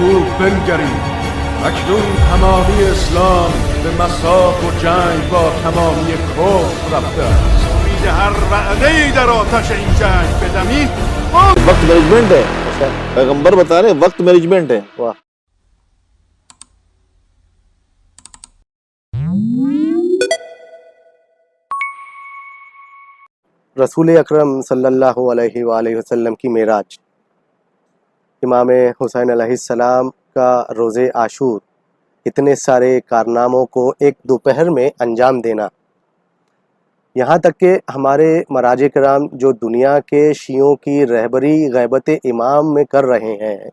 خوب بنگرید اکنون تمامی اسلام به مصاف و جنگ با تمامی کفر رفته است. امید هر وعده‌ای در آتش این جنگ بدمید وقت مینجمنٹ ہے. پیغمبر بتا رہے ہیں وقت مینجمنٹ ہے. واہ. رسول اکرم صلی اللہ علیہ وآلہ وسلم کی معراج، امام حسین علیہ السلام کا روز عاشور، اتنے سارے کارناموں کو ایک دوپہر میں انجام دینا، یہاں تک کہ ہمارے مراجع کرام جو دنیا کے شیعوں کی رہبری غیبت امام میں کر رہے ہیں،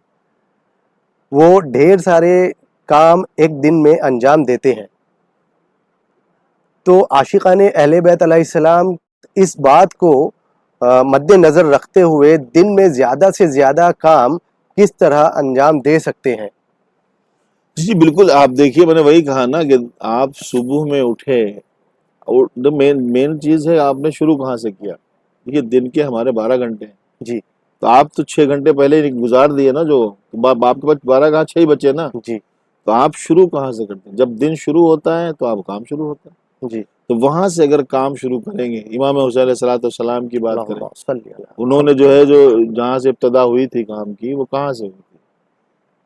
وہ ڈھیر سارے کام ایک دن میں انجام دیتے ہیں. تو عاشقان اہل بیت علیہ السلام اس بات کو مد نظر رکھتے ہوئے دن میں زیادہ سے زیادہ کام کس طرح انجام دے سکتے ہیں. جی بالکل. آپ دیکھیے میں نے وہی کہا نا کہ آپ صبح میں اٹھے اور مین چیز ہے آپ نے شروع کہاں سے کیا. دیکھیے دن کے ہمارے 12 گھنٹے ہیں جی تو آپ تو 6 گھنٹے پہلے ہی گزار دیے نا. جو آپ کے پاس 12 کہاں 6 بچے نا, جی تو آپ شروع کہاں سے کرتے ہیں؟ جب دن شروع ہوتا ہے تو آپ کام شروع ہوتا ہے. جی تو وہاں سے اگر کام شروع کریں گے, امام حسین علیہ السلام کی بات کریں, اللہم صلی علی انہوں نے جو ہے جو جہاں سے ابتدا ہوئی تھی کام کی وہ کہاں سے ہوئی تھی؟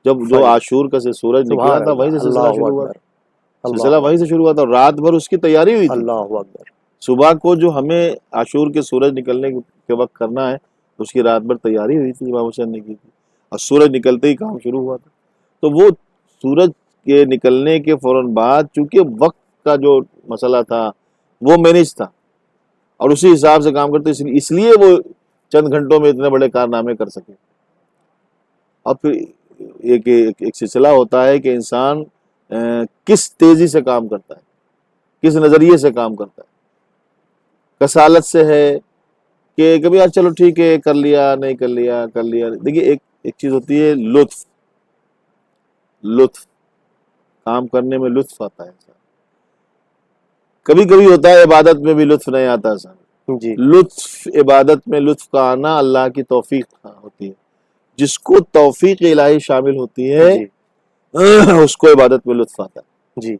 جب جو عاشور کا سے سورج نکلا سبحان تھا وہیں سے اللہ، سلسلہ اللہ شروع ہوا اکبر، تھا. سلسلہ وہیں سے شروع ہوا تھا اور رات بھر اس کی تیاری ہوئی تھی. اللہ اکبر. صبح کو جو ہمیں عاشور کے سورج نکلنے کے وقت کرنا ہے اس کی رات بھر تیاری ہوئی تھی, امام حسین نے کی تھی, اور سورج نکلتے ہی کام شروع ہوا تھا. تو وہ سورج کے نکلنے کے فوراً بعد چونکہ وقت کا جو مسئلہ تھا وہ مینج تھا اور اسی حساب سے کام کرتے, اس لیے وہ چند گھنٹوں میں اتنے بڑے کارنامے کر سکے. اور پھر ایک سلسلہ ہوتا ہے کہ انسان کس تیزی سے کام کرتا ہے, کس نظریے سے کام کرتا ہے. کسالت سے ہے کہ کبھی یار چلو ٹھیک ہے کر لیا, نہیں کر لیا, کر لیا. دیکھیے ایک چیز ہوتی ہے لطف کام کرنے میں لطف آتا ہے. کبھی کبھی ہوتا ہے عبادت میں بھی لطف نہیں آتا سر. جی لطف عبادت میں لطف کا آنا اللہ کی توفیق ہوتی ہے. جس کو توفیق الہی شامل ہوتی ہے جی اس کو عبادت میں لطف آتا ہے. جی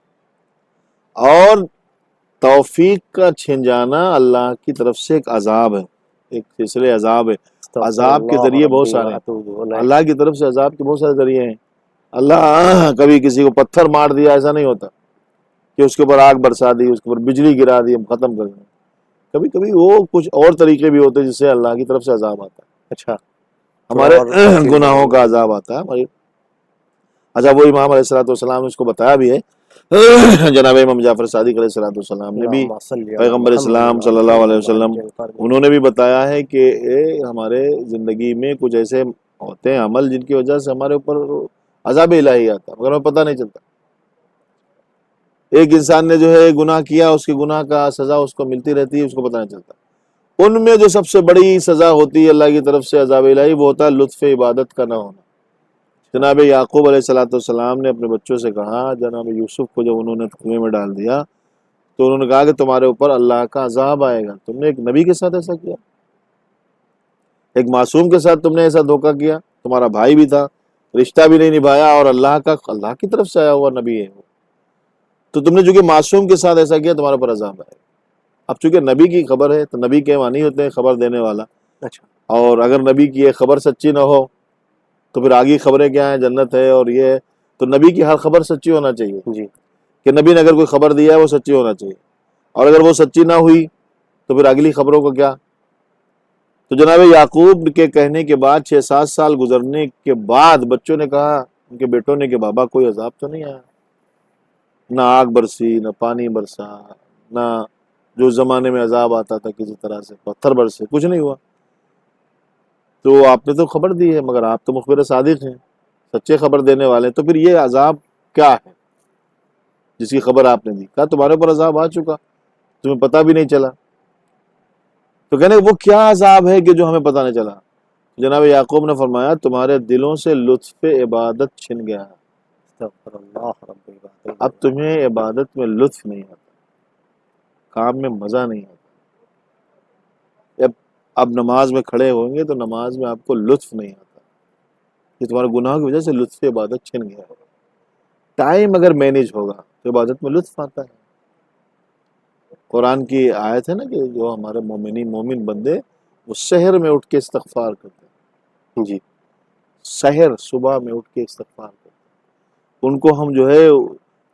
اور توفیق کا چھن جانا اللہ کی طرف سے ایک عذاب ہے, ایک سلسلے عذاب ہے. عذاب کے ذریعے بہت سارے ہیں, اللہ کی طرف سے عذاب کے بہت سارے ذریعے ہیں. اللہ کبھی کسی کو پتھر مار دیا, ایسا نہیں ہوتا کہ اس کے اوپر آگ برسا دی, اس کے اوپر بجلی گرا دی, ہم ختم کر دیں. کبھی کبھی وہ کچھ اور طریقے بھی ہوتے ہیں جس سے اللہ کی طرف سے عذاب آتا ہے. اچھا, ہمارے گناہوں کا عذاب آتا ہے ہماری. اچھا وہ امام علیہ السلام نے اس کو بتایا بھی ہے. جناب امام جعفر صادق علیہ السلام نے بھی, پیغمبر اسلام صلی اللہ علیہ وسلم, انہوں نے بھی بتایا ہے کہ ہمارے زندگی میں کچھ ایسے ہوتے ہیں عمل جن کی وجہ سے ہمارے اوپر عذاب الہی آتا ہے مگر ہمیں پتہ نہیں چلتا. ایک انسان نے جو ہے گناہ کیا, اس کے گناہ کا سزا اس کو ملتی رہتی ہے, اس کو پتہ نہیں چلتا. ان میں جو سب سے بڑی سزا ہوتی ہے اللہ کی طرف سے عذاب الہی, وہ ہوتا ہے لطف عبادت کا نہ ہونا. جناب یعقوب علیہ السلام نے اپنے بچوں سے کہا, جناب یوسف کو جب انہوں نے کنویں میں ڈال دیا تو انہوں نے کہا کہ تمہارے اوپر اللہ کا عذاب آئے گا. تم نے ایک نبی کے ساتھ ایسا کیا, ایک معصوم کے ساتھ تم نے ایسا دھوکہ کیا, تمہارا بھائی بھی تھا, رشتہ بھی نہیں نبھایا اور اللہ کی طرف سے آیا ہوا نبی ہے وہ, تو تم نے چونکہ معصوم کے ساتھ ایسا کیا تمہارے اوپر عذاب آئے گا. اب چونکہ نبی کی خبر ہے تو نبی کے معنی ہوتے ہیں خبر دینے والا. اچھا, اور اگر نبی کی یہ خبر سچی نہ ہو تو پھر آگے خبریں کیا ہیں, جنت ہے اور یہ ہے. تو نبی کی ہر خبر سچی ہونا چاہیے جی کہ نبی نے اگر کوئی خبر دیا ہے وہ سچی ہونا چاہیے, اور اگر وہ سچی نہ ہوئی تو پھر اگلی خبروں کا کیا. تو جناب یعقوب کے کہنے کے بعد 6-7 سال گزرنے کے بعد بچوں نے کہا, ان کے بیٹوں نے, کہ بابا کوئی عذاب تو نہیں آیا, نہ آگ برسی, نہ پانی برسا, نہ جو زمانے میں عذاب آتا تھا کسی طرح سے پتھر برسے, کچھ نہیں ہوا. تو آپ نے تو خبر دی ہے مگر آپ تو مخبر صادق ہیں، سچے خبر دینے والے ہیں، تو پھر یہ عذاب کیا ہے جس کی خبر آپ نے دی؟ کہا تمہارے اوپر عذاب آ چکا، تمہیں پتہ بھی نہیں چلا۔ تو کہنے وہ کیا عذاب ہے کہ جو ہمیں پتہ نہیں چلا؟ جناب یعقوب نے فرمایا تمہارے دلوں سے لطف عبادت چھن گیا، استغفر اللہ رب العالمین۔ اب تمہیں عبادت میں لطف نہیں آتا، کام میں مزہ نہیں آتا، اب نماز میں کھڑے ہوں گے تو نماز میں آپ کو لطف نہیں آتا، یہ تمہارے گناہ کی وجہ سے لطف عبادت چھن گیا ہے۔ ٹائم اگر مینیج ہوگا تو عبادت میں لطف آتا ہے۔ قرآن کی آیت ہے نا کہ جو ہمارے مومن بندے وہ سحر میں اٹھ کے استغفار کرتے ہیں، جی سحر صبح میں اٹھ کے استغفار کرتے ہیں، ان کو ہم جو ہے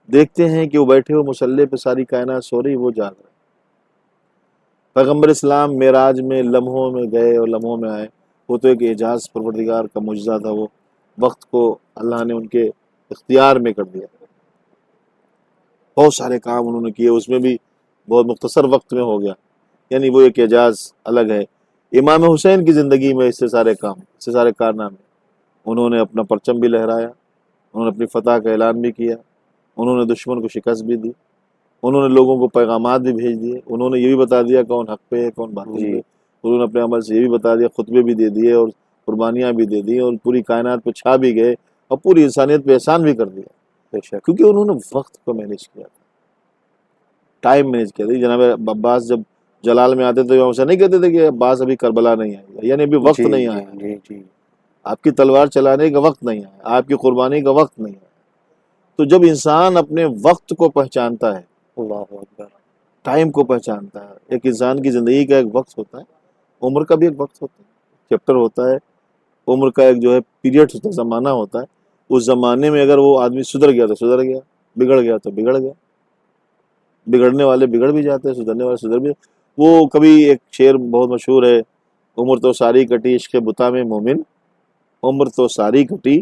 دیکھتے ہیں کہ وہ بیٹھے ہوئے مصلی پہ، ساری کائنات سو رہی، وہ جاگ رہے۔ پیغمبر اسلام معراج میں لمحوں میں گئے اور لمحوں میں آئے، وہ تو ایک اعجاز پروردگار کا معجزہ تھا، وہ وقت کو اللہ نے ان کے اختیار میں کر دیا، بہت سارے کام انہوں نے کیے، اس میں بھی بہت مختصر وقت میں ہو گیا، یعنی وہ ایک اعجاز الگ ہے۔ امام حسین کی زندگی میں اس سے سارے کام، اس سے سارے کارنامے، انہوں نے اپنا پرچم بھی لہرایا، انہوں نے اپنی فتح کا اعلان بھی کیا، انہوں نے دشمن کو شکست بھی دی، انہوں نے لوگوں کو پیغامات بھی بھیج دیے، انہوں نے یہ بھی بتا دیا کون حق پہ ہے کون باطل جی پہ، انہوں نے اپنے عمل سے یہ بھی بتا دیا، خطبے بھی دے دیے اور قربانیاں بھی دے دی، اور پوری کائنات پہ چھا بھی گئے اور پوری انسانیت پہ احسان بھی کر دیا، بے شک کیونکہ انہوں نے وقت کو مینیج کیا تھا، ٹائم مینیج کیا تھا۔ جناب عباس جب جلال میں آتے تھے اسے نہیں کہتے تھے کہ عباس ابھی کربلا نہیں آئی، یعنی ابھی وقت جی نہیں جی آیا، جی جی آپ کی تلوار چلانے کا وقت نہیں آیا، آپ کی قربانی کا وقت نہیں آیا۔ تو جب انسان اپنے وقت کو پہچانتا ہے، اللہ اکبر، ٹائم کو پہچانتا ہے، ایک انسان کی زندگی کا ایک وقت ہوتا ہے، عمر کا بھی ایک وقت ہوتا ہے، چیپٹر ہوتا ہے، عمر کا ایک جو ہے پیریڈ ہوتا ہے، زمانہ ہوتا ہے، اس زمانے میں اگر وہ آدمی سدھر گیا تو سدھر گیا، بگڑ گیا تو بگڑ گیا، بگڑنے والے بگڑ بھی جاتے ہیں، سدھرنے والے سدھر بھی۔ وہ کبھی ایک شعر بہت مشہور ہے، عمر تو ساری کٹی عشق بتا میں مومن، عمر تو ساری کٹی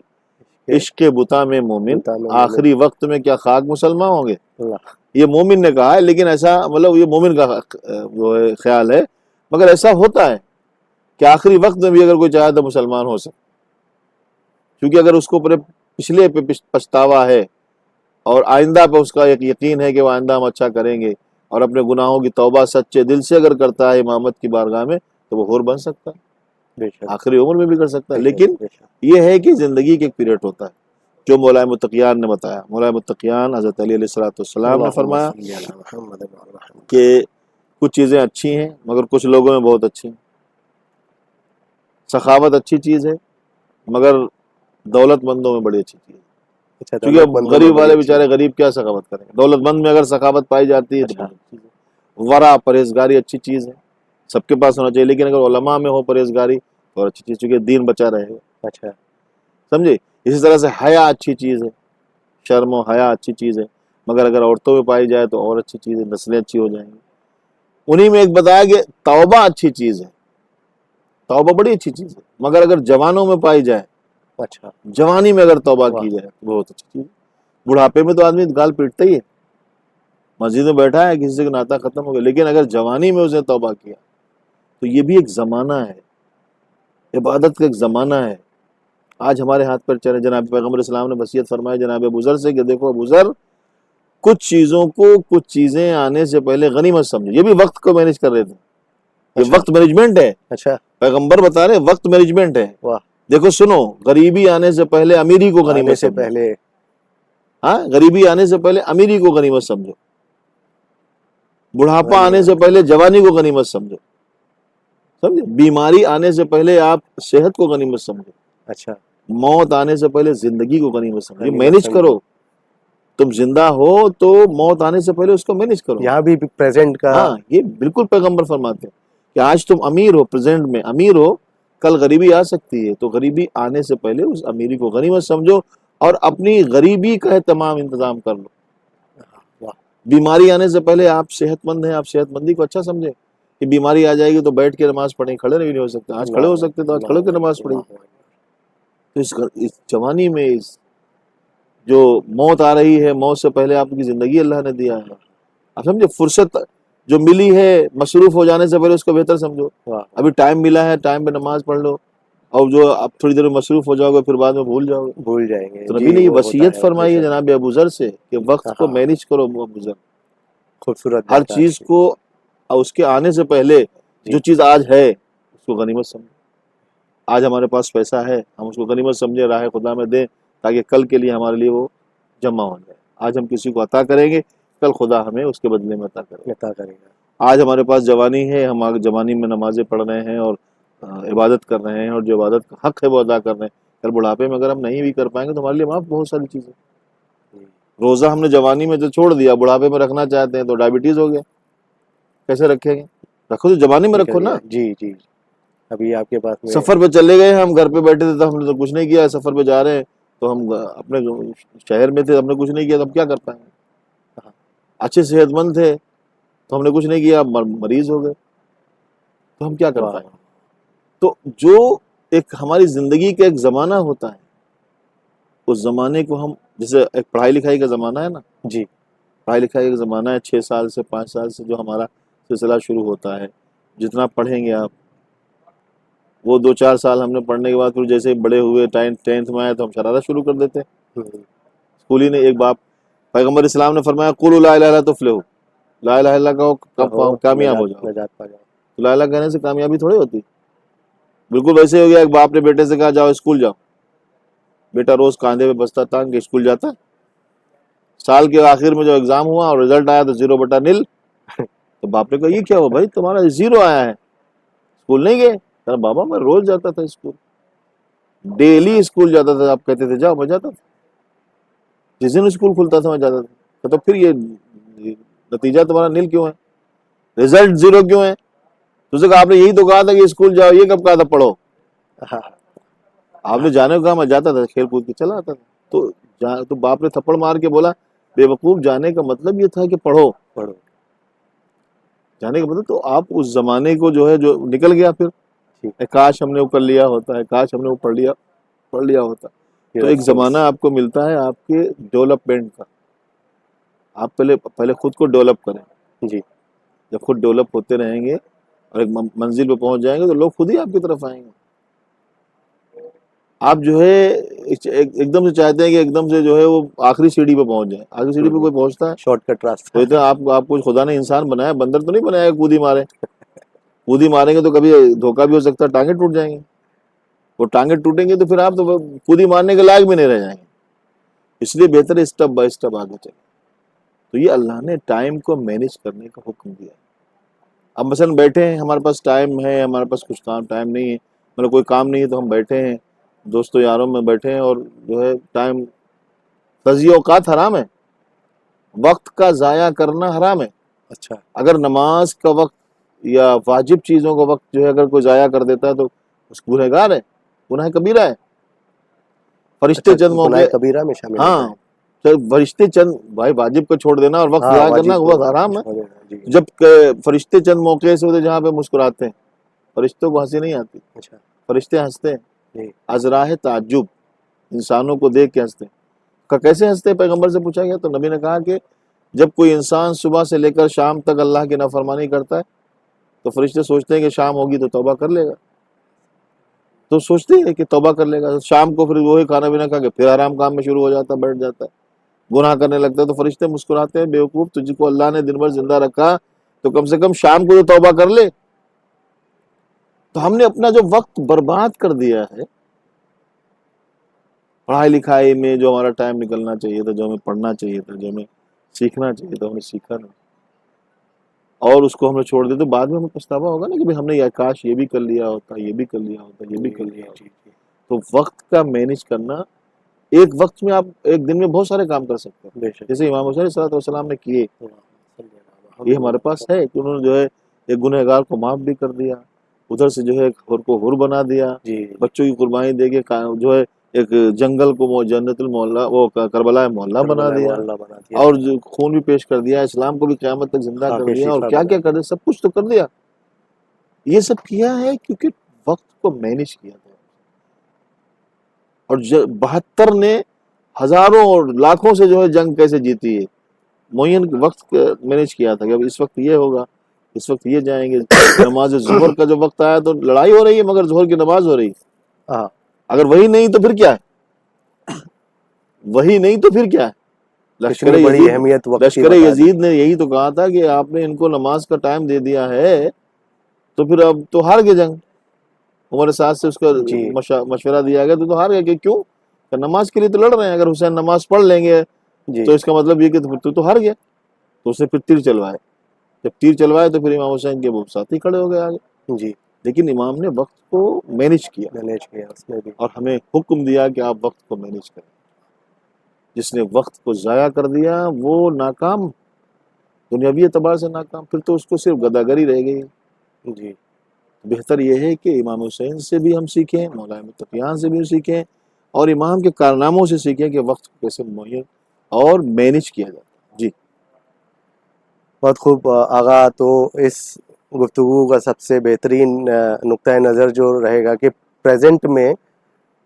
عشق بتا میں مومن، بتا میں آخری وقت میں کیا خاک مسلمان ہوں گے؟ اللہ، یہ مومن نے کہا ہے، لیکن ایسا مطلب یہ مومن کا جو ہے خیال ہے، مگر ایسا ہوتا ہے کہ آخری وقت میں بھی اگر کوئی چاہے تو مسلمان ہو سکتا، کیونکہ اگر اس کو اپنے پچھلے پہ پچھتاوا ہے اور آئندہ پہ اس کا ایک یقین ہے کہ وہ آئندہ ہم اچھا کریں گے، اور اپنے گناہوں کی توبہ سچے دل سے اگر کرتا ہے امامت کی بارگاہ میں تو وہ حور بن سکتا ہے، بے شک آخری عمر میں بھی کر سکتا ہے۔ بے شک، لیکن بے شک۔ یہ ہے کہ زندگی کے ایک پیریڈ ہوتا ہے، جو مولائے متقیان نے بتایا۔ مولائے متقیان حضرت علی علیہ السلام نے فرمایا اللہم صلی علی محمد وعلی محمد۔ کہ کچھ چیزیں اچھی ہیں مگر کچھ لوگوں میں بہت اچھی ہیں، سخاوت اچھی چیز ہے مگر دولت مندوں میں بڑی اچھی چیز ہے، اچھا، کیونکہ دولت اب مندوں غریب میں والے بڑی بیچارے غریب کیا سخاوت کریں گے؟ دولت مند میں اگر سخاوت پائی جاتی ہے تو اچھا۔ بہت اچھی چیز ہے۔ ورع پرہیزگاری اچھی چیز ہے، سب کے پاس ہونا چاہیے، لیکن اگر علماء میں ہو پرہیزگاری تو اور اچھی چیز، چونکہ دین بچا رہے گا، اچھا، سمجھے؟ اسی طرح سے حیا اچھی چیز ہے، شرم و حیا اچھی چیز ہے، مگر اگر عورتوں میں پائی جائے تو اور اچھی چیز ہے، نسلیں اچھی ہو جائیں گی۔ انہی میں ایک بتایا کہ توبہ اچھی چیز ہے، توبہ بڑی اچھی چیز ہے، مگر اگر جوانوں میں پائی جائے، اچھا، جوانی میں اگر توبہ واہ، کی جائے تو بہت اچھی چیز ہے۔ بڑھاپے میں تو آدمی گال پیٹتا ہی ہے، مسجد میں بیٹھا ہے کسی سے ناطہ ختم ہو گیا، لیکن اگر جوانی میں اس نے توبہ کیا تو یہ بھی ایک زمانہ ہے، عبادت کا ایک زمانہ ہے۔ آج ہمارے ہاتھ پر چلے، جناب پیغمبر اسلام نے وصیت فرمایا جناب ابوذر سے کہ دیکھو ابوذر، کچھ چیزوں کو، کچھ چیزیں آنے سے پہلے غنیمت سمجھو۔ یہ بھی وقت کو مینیج کر رہے تھے، یہ اچھا، وقت مینجمنٹ ہے، اچھا، پیغمبر بتا رہے ہیں وقت مینجمنٹ ہے۔ واہ، دیکھو سنو، غریبی آنے سے پہلے امیری کو آنے غنیمت سے سمجھو، پہلے، ہاں، غریبی آنے سے پہلے امیری کو غنیمت سمجھو، بڑھاپا آنے سے پہلے جوانی کو غنیمت سمجھو، سمجھے؟ بیماری آنے سے پہلے آپ صحت کو غنیمت سمجھو، اچھا، موت آنے سے پہلے زندگی کو غنیمت سمجھو، غنیمت مینیج سمجھو۔ کرو۔ تم زندہ ہو تو موت آنے سے پہلے اس کو مینیج کرو۔ یہاں بھی پریزنٹ کا، ہاں، یہ بالکل پیغمبر فرماتے ہیں کہ آج تم امیر ہو، پریزنٹ میں امیر ہو، کل غریبی آ سکتی ہے، تو غریبی آنے سے پہلے اس امیری کو غنیمت سمجھو اور اپنی غریبی کا تمام انتظام کر لو۔ واہ، بیماری آنے سے پہلے آپ صحت مند ہیں، آپ صحت مندی کو اچھا سمجھیں کہ بیماری آ جائے گی تو بیٹھ کے نماز پڑھیں، کھڑے نہیں ہو سکتے، آج کھڑے ہو سکتے تو آج کھڑے کے نماز پڑھی۔ تو اس جوانی میں جو موت آ رہی ہے، موت سے پہلے آپ کی زندگی اللہ نے دیا ہے، آپ سمجھے؟ فرصت جو ملی ہے مصروف ہو جانے سے پہلے اس کو بہتر سمجھو۔ واہ، ابھی ٹائم ملا ہے، ٹائم پہ نماز پڑھ لو، اور جو آپ تھوڑی دیر میں مصروف ہو جاؤ گے پھر بعد میں بھول جاؤ گے. بھول جائیں گے. تو نبی نے یہ وہ ہوتا وصیت ہے فرمائی ہے بے شک. جناب ابو ذر سے کہ وقت کو ہاں. مینج کرو ابو ذر. خوبصورت ہر بات ہے چیز آپ کی. کو اس کے آنے سے پہلے جی. جو چیز آج ہے اس کو غنیمت سمجھیں. آج ہمارے پاس پیسہ ہے ہم اس کو غنیمت سمجھے راہ خدا میں دیں تاکہ کل کے لیے ہمارے لیے وہ جمع ہو جائے. آج ہم کسی کو عطا کریں گے کل خدا ہمیں اس کے بدلے میں عطا کرے گا. عطا کرے گا. آج ہمارے پاس جوانی ہے ہم آج جوانی میں نمازیں پڑھ رہے ہیں اور عبادت کر رہے ہیں اور جو عبادت کا حق ہے وہ ادا کر رہے ہیں. کل بڑھاپے میں اگر ہم نہیں بھی کر پائیں گے تو ہمارے لیے معاف بہت ساری چیزیں. جی. روزہ ہم نے جوانی میں جو چھوڑ دیا بڑھاپے میں رکھنا چاہتے ہیں تو ڈائبٹیز ہو گیا. کیسے رکھیں گے؟ رکھو تو جوانی میں رکھو نا. جی جی. ابھی آپ کے پاس میں سفر پہ چلے گئے ہم گھر پہ بیٹھے تھے تو ہم نے تو کچھ نہیں کیا. سفر پہ جا رہے ہیں تو ہم اپنے شہر میں تھے ہم نے کچھ نہیں کیا تو ہم کیا کر پائیں گے؟ اچھے صحت مند تھے تو ہم نے کچھ نہیں کیا مریض ہو گئے تو ہم کیا کر پائیں گے؟ تو جو ایک ہماری زندگی کا ایک زمانہ ہوتا ہے اس زمانے کو ہم جیسے ایک پڑھائی لکھائی کا زمانہ ہے نا. جی. پڑھائی لکھائی کا زمانہ ہے 6 سال سے 5 سال سے جو ہمارا سلسلہ شروع ہوتا ہے. جتنا پڑھیں گے آپ وہ 2-4 سال ہم نے پڑھنے کے بعد پھر جیسے بڑے ہوئے 10th میں آئے تو ہم شرارت شروع کر دیتے ہیں. اسکول ہی نے ایک باپ پیغمبر اسلام نے فرمایا قولوا لا الہ الا تفلحوا. لا الہ الا کہو کامیاب ہو جاؤ. نجات پا جاؤ. تو لا الہ کہنے سے کامیابی تھوڑی ہوتی. بالکل ویسے ہو گیا ایک باپ نے بیٹے سے کہا جاؤ اسکول جاؤ. بیٹا روز کاندھے پہ بستہ ٹانگ کے اسکول جاتا ہے. سال کے آخر میں جو ایگزام ہوا اور رزلٹ آیا تو 0/0 تو باپ نے کہا یہ کیا ہوا بھائی تمہارا 0 آیا ہے اسکول نہیں گئے؟ کہا بابا میں روز جاتا تھا اسکول ڈیلی اسکول جاتا تھا. آپ کہتے تھے جاؤ میں جاتا تھا. جس دن اسکول کھلتا تھا میں جاتا تھا. تو پھر یہ نتیجہ تمہارا نل کیوں ہے؟ رزلٹ 0 کیوں ہے؟ تو اسے کہا آپ نے یہی تو کہا تھا کہ اسکول جاؤ. یہ کب کہا تھا پڑھو؟ آپ نے جانے کو کہا میں جاتا تھا کھیل کود کے چلا آتا تھا. تو باپ نے تھپڑ مار کے بولا بے وقوف جانے کا مطلب یہ تھا کہ پڑھو. جانے کا مطلب تو آپ اس زمانے کو جو ہے جو نکل گیا پھر کاش ہم نے وہ کر لیا ہوتا ہے کاش ہم نے وہ پڑھ لیا ہوتا. تو ایک زمانہ آپ کو ملتا ہے آپ کے ڈیولپمنٹ کا. آپ پہلے خود کو ڈیولپ کریں. جی. جب خود ڈیولپ ہوتے رہیں گے اور ایک منزل پہ پہنچ جائیں گے تو لوگ خود ہی آپ کی طرف آئیں گے. آپ جو ہے ایک دم سے چاہتے ہیں کہ ایک دم سے جو ہے وہ آخری سیڑھی پہ پہنچ جائیں. آخری سیڑھی پہ کوئی پہنچتا ہے شارٹ کٹ راستہ. آپ کو خدا نے انسان بنایا بندر تو نہیں بنایا کودی مارے. کودی ماریں گے تو کبھی دھوکہ بھی ہو سکتا ہے ٹانگیں ٹوٹ جائیں گے. وہ ٹانگیں ٹوٹیں گے تو پھر آپ تو کودی مارنے کے لائق بھی نہیں رہ جائیں گے. اس لیے بہتر ہے اسٹیپ بائی اسٹیپ آگے چلیں. تو یہ اللہ نے ٹائم کو مینیج کرنے کا حکم دیا ہے. اب مثلا بیٹھے ہیں ہمارے پاس ٹائم ہے ہمارے پاس کچھ ٹائم نہیں ہے مطلب کوئی کام نہیں ہے تو ہم بیٹھے ہیں دوستوں یاروں میں بیٹھے ہیں اور جو ہے ٹائم تضییع اوقات حرام ہے. وقت کا ضائع کرنا حرام ہے. اچھا. اگر نماز کا وقت یا واجب چیزوں کا وقت جو ہے اگر کوئی ضائع کر دیتا ہے تو اس گنہگار ہے. گناہ کبیرہ ہے. فرشتے چند موقع گناہ کبیرہ میں شامل ہاں فرشتے چند بھائی واجب کو چھوڑ دینا اور وقت ضائع کرنا وہ حرام ہے. جب فرشتے چند موقع ایسے ہوتے جہاں پہ مسکراتے ہیں فرشتوں کو ہنسی نہیں آتی. فرشتے ہنستے ہیں ازراہ تعجب انسانوں کو دیکھ کے ہنستے ہیں. کیسے ہنستے ہیں پیغمبر سے پوچھا گیا تو نبی نے کہا کہ جب کوئی انسان صبح سے لے کر شام تک اللہ کی نافرمانی کرتا ہے تو فرشتے سوچتے ہیں کہ شام ہوگی تو توبہ کر لے گا. تو سوچتے ہیں کہ توبہ کر لے گا. شام کو پھر وہی کھانا پینا کھا کے پھر آرام کام میں شروع ہو جاتا ہے بیٹھ جاتا ہے گناہ کرنے لگتا ہے. تو فرشتے مسکراتے ہیں بیوقوف تجھ کو اللہ نے دن بھر زندہ رکھا تو کم سے کم شام کو تو توبہ کر لے. تو ہم نے اپنا جو وقت برباد کر دیا ہے پڑھائی لکھائی میں جو ہمارا ٹائم نکلنا چاہیے تھا جو ہمیں پڑھنا چاہیے تھا جو ہمیں سیکھنا چاہیے تھا ہم نے سیکھا نہیں اور اس کو ہم نے چھوڑ دیا تو بعد میں ہمیں پچھتاوا ہوگا نا کہ ہم نے کاش یہ بھی کر لیا ہوتا یہ بھی کر لیا ہوتا یہ بھی کر لیا ہوتا. تو وقت کا مینیج کرنا ایک وقت میں آپ ایک دن میں بہت سارے کام کر سکتے ہیں. جیسے امام حسین صلی اللہ علیہ وسلم نے کیے یہ ہمارے پاس ہے کہ انہوں نے جو ہے ایک گنہگار کو معاف بھی کر دیا ادھر سے جو ہے حر کو حر بنا دیا بچوں کی قربانی دے کے جو ہے ایک جنگل کو جنت المحلہ وہ کربلا محلہ بنا دیا اور جو خون بھی پیش کر دیا اسلام کو بھی قیامت تک زندہ کر دیا اور کیا کیا کر دیا سب کچھ تو کر دیا. یہ سب کیا ہے کیونکہ وقت کو مینیج کیا تھا. اور 72 نے ہزاروں اور لاکھوں سے جو ہے جنگ کیسے جیتی ہے معین وقت مینیج کیا تھا کہ اب اس وقت یہ ہوگا اس وقت یہ جائیں گے. نماز ظہر کا جو وقت آیا تو لڑائی ہو رہی ہے مگر ظہر کی نماز ہو رہی ہاں اگر وہی نہیں تو پھر کیا ہے؟ وہی نہیں تو پھر کیا ہے؟ لشکر اتنی بڑی یزید اہمیت وقت کی لشکر بتا دی. یزید نے یہی تو کہا تھا کہ آپ نے ان کو نماز کا ٹائم دے دیا ہے تو پھر اب تو ہار گئے جنگ. عمر سعد سے اس کا جی مشورہ دیا گیا تو ہار گئے. کہ کیوں؟ کہ نماز کے لیے تو لڑ رہے ہیں, اگر حسین نماز پڑھ لیں گے جی تو اس کا مطلب یہ کہ تو ہار گیا. تو اس نے پھر تیر چلوائے. جب تیر چلوائے تو پھر امام حسین کے وہ ساتھی کھڑے ہو گئے آگے. جی لیکن امام نے وقت کو مینج کیا مینیج کیا اس میں بھی. اور ہمیں حکم دیا کہ آپ وقت کو مینج کریں. جس نے وقت کو ضائع کر دیا وہ ناکام, دنیاوی اعتبار سے ناکام, پھر تو اس کو صرف گداگری رہ گئی. جی بہتر یہ ہے کہ امام حسین سے بھی ہم سیکھیں, مولا احمد تقیان سے بھی سیکھیں, اور امام کے کارناموں سے سیکھیں کہ وقت کو کیسے مہیا اور مینج کیا جاتا ہے. جی بہت خوب آغا. تو اس گفتگو کا سب سے بہترین نقطۂ نظر جو رہے گا کہ پریزنٹ میں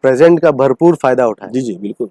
پریزنٹ کا بھرپور فائدہ اٹھائیں. جی جی بالکل.